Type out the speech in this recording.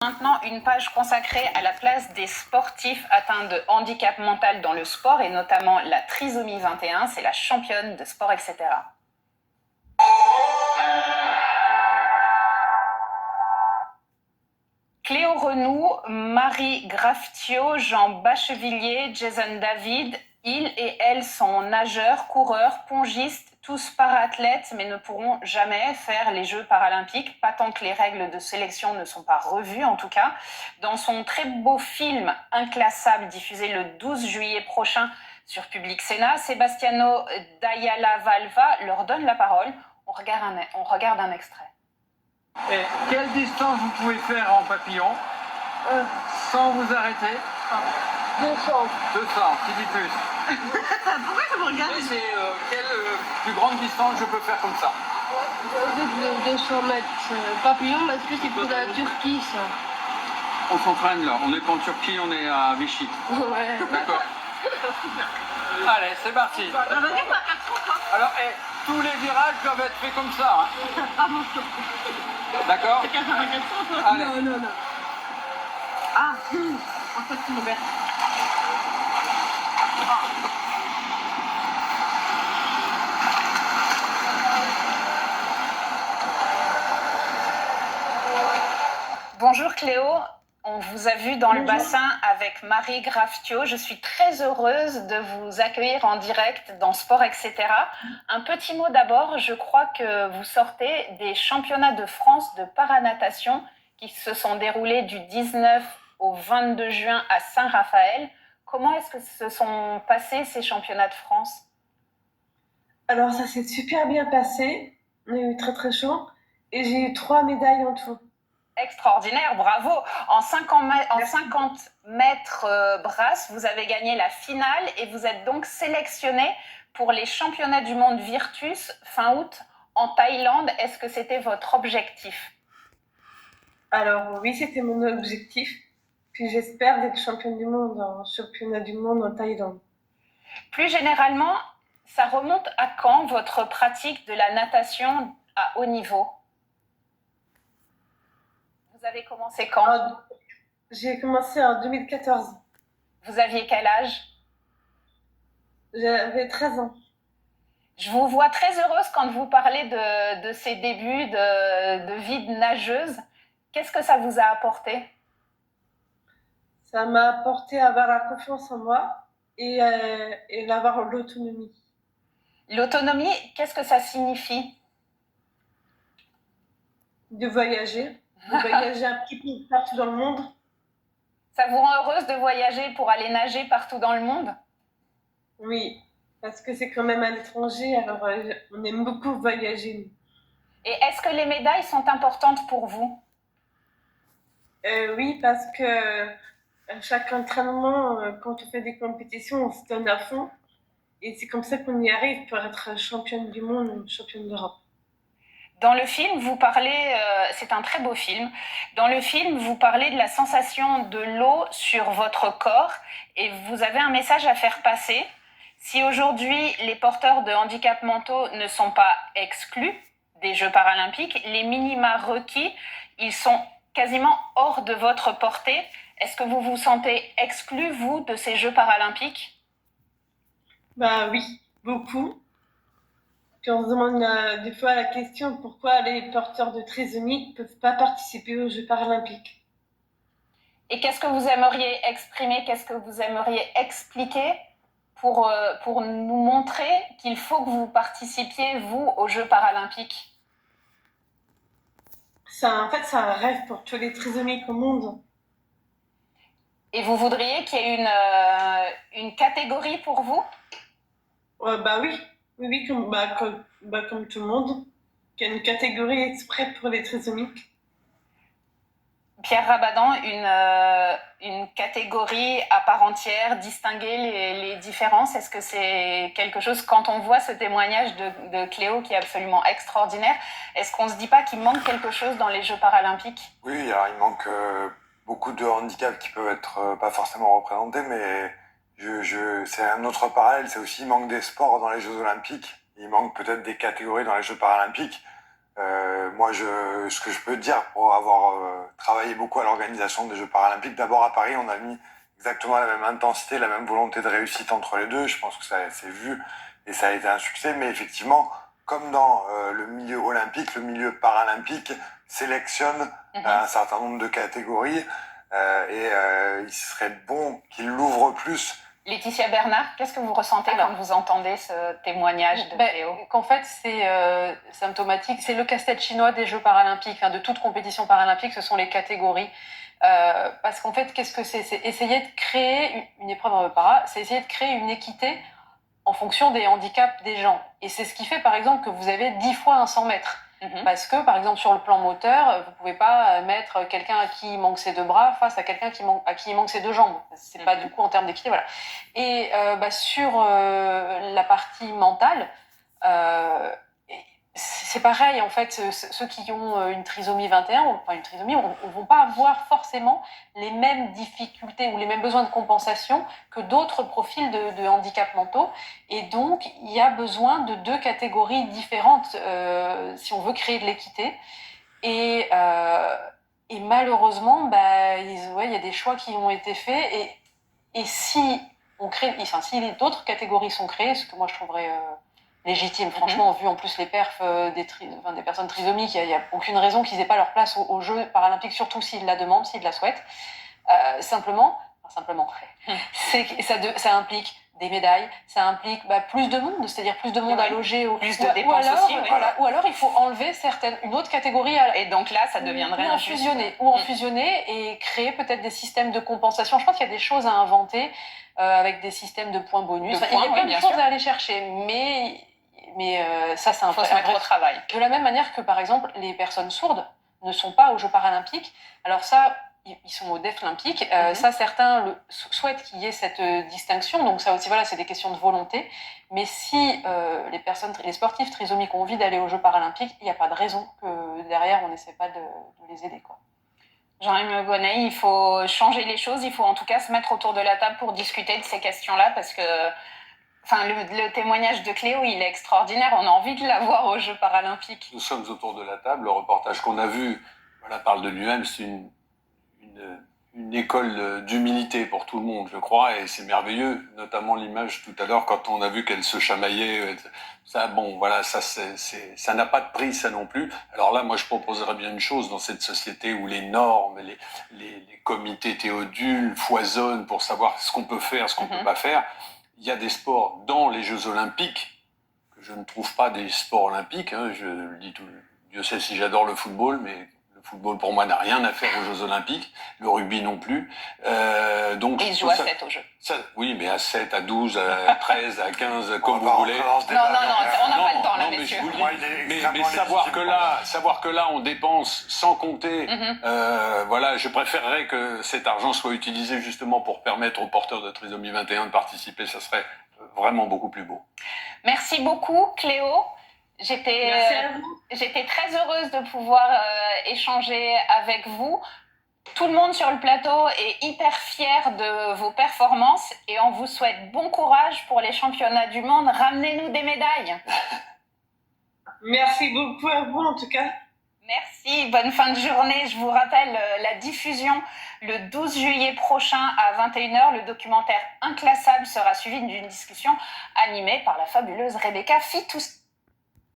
Maintenant, une page consacrée à la place des sportifs atteints de handicap mental dans le sport et notamment la trisomie 21, c'est la championne de sport, etc. Cléo Renou, Marie Grafftio, Jean Bachevillier, Jason David, ils et elles sont nageurs, coureurs, pongistes, tous para-athlètes, mais ne pourront jamais faire les Jeux paralympiques, pas tant que les règles de sélection ne sont pas revues en tout cas. Dans son très beau film Inclassable, diffusé le 12 juillet prochain sur Public Sénat, Sebastiano D'Ayala Valva leur donne la parole. On regarde un extrait. Et quelle distance vous pouvez faire en papillon sans vous arrêter? 200. 200, qui dit plus? Pourquoi tu me regardes? C'est quelle plus grande distance je peux faire comme ça? 200 mètres. Papillon, parce que c'est pour la Turquie, ça. On s'entraîne là, on n'est pas en Turquie, on est à Vichy. Ouais. D'accord. Allez, c'est parti. Alors, tous les virages doivent être faits comme ça. Hein. Ah non, D'accord? c'est 400, Allez. Non. Ah, en fait, c'est ouvert. Bonjour Cléo, on vous a vu dans le bassin avec Marie Grafftio. Je suis très heureuse de vous accueillir en direct dans Sport, etc. Un petit mot d'abord, je crois que vous sortez des championnats de France de paranatation qui se sont déroulés du 19 au 22 juin à Saint-Raphaël. Comment est-ce que se sont passés ces championnats de France? Alors ça s'est super bien passé, on a eu très chaud et j'ai eu 3 médailles en tout. Extraordinaire, bravo. En 50 mètres brasse, vous avez gagné la finale et vous êtes donc sélectionné pour les championnats du monde Virtus fin août en Thaïlande. Est-ce que c'était votre objectif? Alors oui, c'était mon objectif, puis j'espère d'être championne du monde en championnat du monde en Thaïlande. Plus généralement, ça remonte à quand votre pratique de la natation à haut niveau? Vous avez commencé quand? J'ai commencé en 2014. Vous aviez quel âge? J'avais 13 ans. Je vous vois très heureuse quand vous parlez de ces débuts de vie de nageuse. Qu'est-ce que ça vous a apporté? Ça m'a apporté à avoir la confiance en moi et d'avoir l'autonomie. L'autonomie, qu'est-ce que ça signifie? De voyager un petit peu partout dans le monde. Ça vous rend heureuse de voyager pour aller nager partout dans le monde? Oui, parce que c'est quand même à l'étranger, alors on aime beaucoup voyager. Et est-ce que les médailles sont importantes pour vous? Oui, parce que à chaque entraînement, quand on fait des compétitions, on se donne à fond. Et c'est comme ça qu'on y arrive pour être championne du monde ou championne d'Europe. Dans le film, vous parlez, c'est un très beau film, dans le film, vous parlez de la sensation de l'eau sur votre corps et vous avez un message à faire passer. Si aujourd'hui les porteurs de handicap mentaux ne sont pas exclus des Jeux paralympiques, les minima requis, ils sont quasiment hors de votre portée. Est-ce que vous vous sentez exclu, vous, de ces Jeux paralympiques? Bah oui, beaucoup. Puis on se demande des fois la question pourquoi les porteurs de trisomie ne peuvent pas participer aux Jeux paralympiques. Et qu'est-ce que vous aimeriez exprimer, qu'est-ce que vous aimeriez expliquer pour nous montrer qu'il faut que vous participiez, vous, aux Jeux paralympiques? En fait, c'est un rêve pour tous les trisomiques au monde. Et vous voudriez qu'il y ait une catégorie pour vous? Bah oui, comme tout le monde, qu'il y a une catégorie exprès pour les trisomiques. Pierre Rabadan, une catégorie à part entière, distinguer les différences, est-ce que c'est quelque chose, quand on voit ce témoignage de Cléo qui est absolument extraordinaire, est-ce qu'on se dit pas qu'il manque quelque chose dans les Jeux paralympiques? Oui, alors il manque beaucoup de handicaps qui peuvent être pas forcément représentés, mais c'est un autre parallèle, c'est aussi il manque des sports dans les Jeux olympiques, il manque peut-être des catégories dans les Jeux paralympiques. Moi, ce que je peux dire pour avoir travaillé beaucoup à l'organisation des Jeux paralympiques, d'abord à Paris, on a mis exactement la même intensité, la même volonté de réussite entre les deux. Je pense que ça s'est vu et ça a été un succès. Mais effectivement, comme dans le milieu olympique, le milieu paralympique sélectionne un certain nombre de catégories il serait bon qu'il l'ouvre plus. Laetitia Bernard, qu'est-ce que vous ressentez quand vous entendez ce témoignage de Cléo? Qu'en fait, c'est symptomatique. C'est le casse-tête chinois des Jeux paralympiques, de toute compétition paralympique, ce sont les catégories. Parce qu'en fait, qu'est-ce que c'est? C'est essayer de créer une épreuve para, c'est essayer de créer une équité en fonction des handicaps des gens. Et c'est ce qui fait, par exemple, que vous avez 10 fois un 100 mètres. Parce que, par exemple, sur le plan moteur, vous pouvez pas mettre quelqu'un à qui il manque ses 2 bras face à quelqu'un à qui il manque ses 2 jambes. C'est pas du coup en termes d'équité, voilà. Et sur la partie mentale, c'est pareil, en fait, ceux qui ont une trisomie 21, enfin une trisomie, on vont pas avoir forcément les mêmes difficultés ou les mêmes besoins de compensation que d'autres profils de handicap mentaux. Et donc, il y a besoin de 2 catégories différentes si on veut créer de l'équité. Et malheureusement, il y a des choix qui ont été faits. Et si si d'autres catégories sont créées, ce que moi je trouverais légitime, franchement, vu en plus les perfs des personnes trisomiques, il n'y a aucune raison qu'ils n'aient pas leur place aux Jeux paralympiques, surtout s'ils la demandent, s'ils la souhaitent. Simplement, ça implique des médailles, ça implique plus de monde, c'est-à-dire plus de monde à loger. Plus de dépenses aussi. Ou alors il faut enlever une autre catégorie. Et donc là, ça deviendrait en fusionner et créer peut-être des systèmes de compensation. Je pense qu'il y a des choses à inventer avec des systèmes de points bonus. Il y a plein de choses à aller chercher, mais ça, c'est un vrai travail. De la même manière que, par exemple, les personnes sourdes ne sont pas aux Jeux paralympiques. Alors ça, ils sont au Deaflympique. Ça, certains souhaitent qu'il y ait cette distinction. Donc ça aussi, voilà, c'est des questions de volonté. Mais si les sportifs trisomiques ont envie d'aller aux Jeux paralympiques, il n'y a pas de raison que derrière, on n'essaie pas de les aider, quoi. Jean-Yves Gonnet, il faut changer les choses. Il faut en tout cas se mettre autour de la table pour discuter de ces questions-là parce que le témoignage de Cléo, il est extraordinaire. On a envie de la voir aux Jeux paralympiques. Nous sommes autour de la table. Le reportage qu'on a vu parle de l'UM. C'est une école d'humilité pour tout le monde, je crois, et c'est merveilleux. Notamment l'image tout à l'heure quand on a vu qu'elle se chamaillait. Ça, ça n'a pas de prix, ça non plus. Alors là, moi, je proposerais bien une chose dans cette société où les normes, les comités théodules foisonnent pour savoir ce qu'on peut faire, ce qu'on peut pas faire. Il y a des sports dans les Jeux Olympiques que je ne trouve pas des sports olympiques. Je le dis Dieu sait si j'adore le football, mais le football pour moi n'a rien à faire aux Jeux Olympiques. Le rugby non plus. Donc, il se joue à 7 aux Jeux. Oui, mais à 7, à 12, à 13, à 15, comme vous voulez. Non, on n'a pas le temps là, messieurs. Mais savoir que là, on dépense sans compter. Je préférerais que cet argent soit utilisé justement pour permettre aux porteurs de trisomie 21 de participer. Ça serait vraiment beaucoup plus beau. Merci beaucoup, Cléo. J'étais très heureuse de pouvoir échanger avec vous. Tout le monde sur le plateau est hyper fier de vos performances et on vous souhaite bon courage pour les championnats du monde. Ramenez-nous des médailles. Merci beaucoup à vous en tout cas. Merci, bonne fin de journée. Je vous rappelle la diffusion le 12 juillet prochain à 21h. Le documentaire Inclassable sera suivi d'une discussion animée par la fabuleuse Rebecca Fitous.